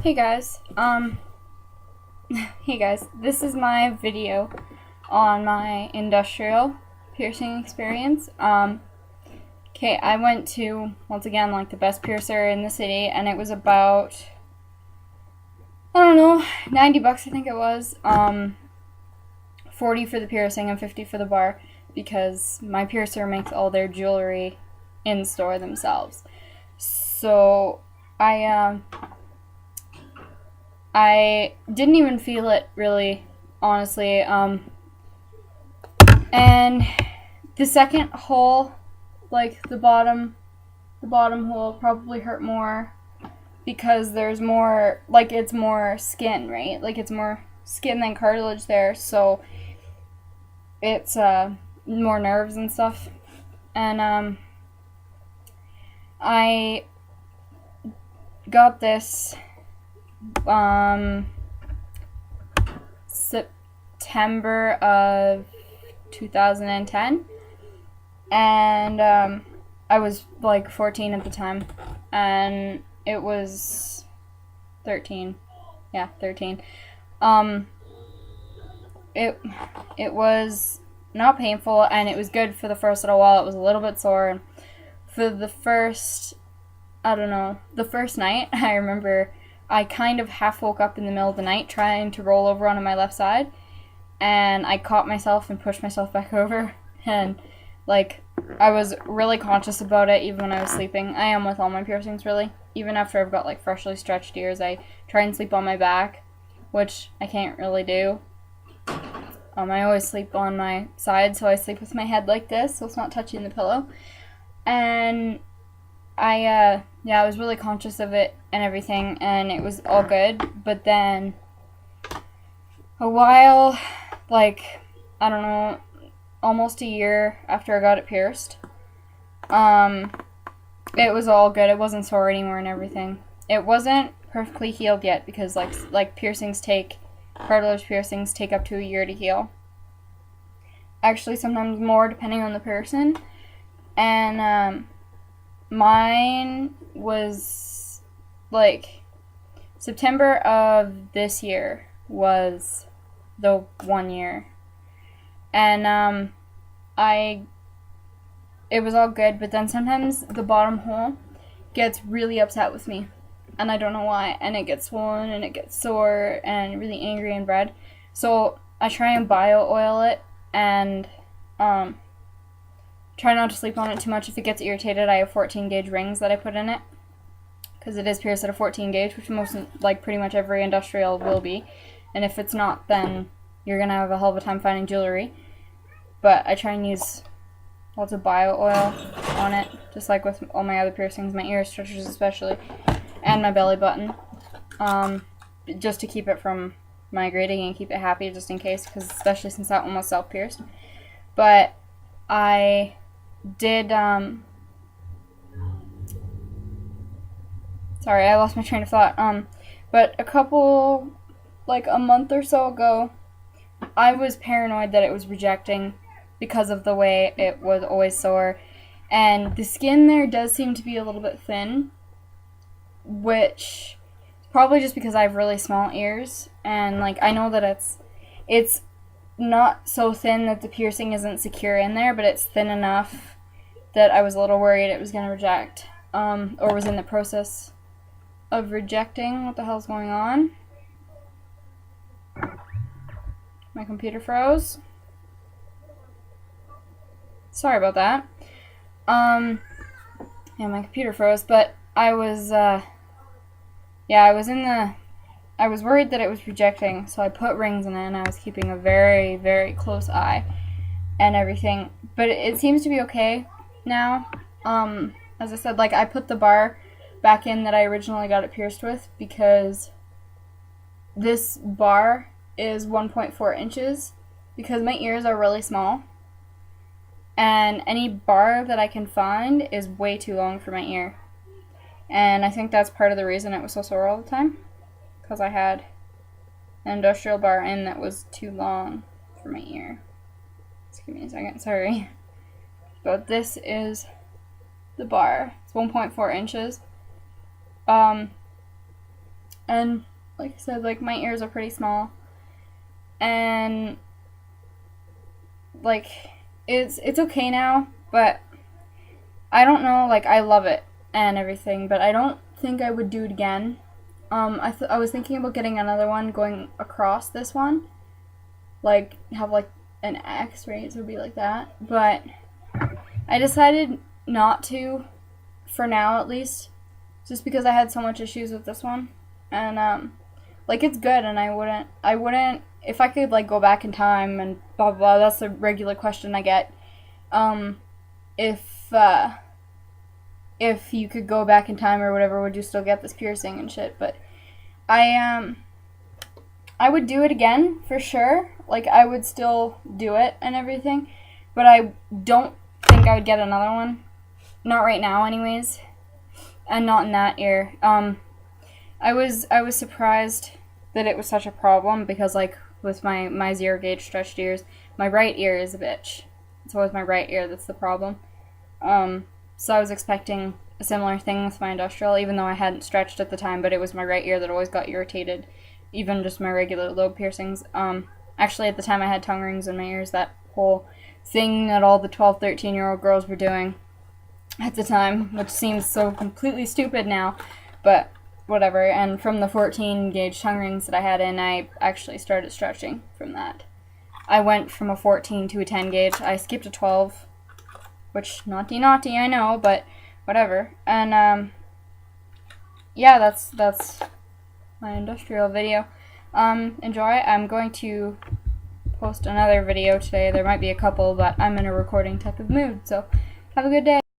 Hey guys, hey guys, this is my video on my industrial piercing experience. Okay, I went to, once again, like the best piercer in the city, and it was about, I don't know, 90 bucks I think it was, 40 for the piercing and 50 for the bar, because my piercer makes all their jewelry in store themselves. So, I didn't even feel it really, honestly. And the second hole, like the bottom hole, probably hurt more because there's more, like it's more skin, right? Like it's more skin than cartilage there, so it's more nerves and stuff. And I got this September of 2010, and I was like 14 at the time, and it was 13. Yeah, 13. It was not painful, and it was good for the first little while. It was a little bit sore. For the first, I don't know, the first night, I remember I kind of half woke up in the middle of the night trying to roll over onto my left side, and I caught myself and pushed myself back over, and like I was really conscious about it even when I was sleeping. I am with all my piercings, really. Even after I've got like freshly stretched ears, I try and sleep on my back, which I can't really do. I always sleep on my side, so I sleep with my head like this, so it's not touching the pillow. And I was really conscious of it and everything, and it was all good. But then a while, like, I don't know, almost a year after I got it pierced, it was all good. It wasn't sore anymore and everything. It wasn't perfectly healed yet because like cartilage piercings take up to a year to heal. Actually, sometimes more depending on the person. And mine was like September of this year was the 1 year, and it was all good, but then sometimes the bottom hole gets really upset with me, and I don't know why, and it gets swollen and it gets sore and really angry and red. So I try and bio oil it, and try not to sleep on it too much. If it gets irritated, I have 14 gauge rings that I put in it, because it is pierced at a 14 gauge, which pretty much every industrial will be. And if it's not, then you're gonna have a hell of a time finding jewelry. But I try and use lots of bio oil on it, just like with all my other piercings, my ear stretchers especially, and my belly button, just to keep it from migrating and keep it happy, just in case, because especially since I almost self-pierced. But I did, sorry, I lost my train of thought. But a month or so ago, I was paranoid that it was rejecting because of the way it was always sore. And the skin there does seem to be a little bit thin, which probably just because I have really small ears. And like I know that it's not so thin that the piercing isn't secure in there, but it's thin enough that I was a little worried it was going to reject, or was in the process of rejecting. What the hell's going on? My computer froze. Sorry about that. Yeah, my computer froze, but I was worried that it was rejecting, so I put rings in it, and I was keeping a very, very close eye and everything. But it seems to be okay now. As I said, like I put the bar back in that I originally got it pierced with, because this bar is 1.4 inches because my ears are really small, and any bar that I can find is way too long for my ear. And I think that's part of the reason it was so sore all the time, because I had an industrial bar in that was too long for my ear. Just give me a second, sorry. But this is the bar. It's 1.4 inches. and like I said, like my ears are pretty small, and like it's okay now, but I don't know, like I love it and everything, but I don't think I would do it again. I was thinking about getting another one going across this one, like have like an X, right? So it'd be like that, but I decided not to, for now at least, just because I had so much issues with this one, and like it's good, and I wouldn't, if I could like go back in time and blah blah blah. That's a regular question I get. If if you could go back in time or whatever, would you still get this piercing and shit? But I would do it again for sure. Like I would still do it and everything, but I don't think I would get another one. Not right now, anyways, and not in that ear. I was surprised that it was such a problem because like with my zero gauge stretched ears, my right ear is a bitch. It's always my right ear that's the problem. So I was expecting a similar thing with my industrial, even though I hadn't stretched at the time, but it was my right ear that always got irritated, even just my regular lobe piercings. Actually, at the time I had tongue rings in my ears, that whole thing that all the 12, 13-year-old girls were doing at the time, which seems so completely stupid now, but whatever. And from the 14 gauge tongue rings that I had in, I actually started stretching from that. I went from a 14 to a 10 gauge. I skipped a 12, which naughty, I know, but whatever. And yeah, that's my industrial video. Enjoy. I'm going to post another video today. There might be a couple, but I'm in a recording type of mood, so have a good day.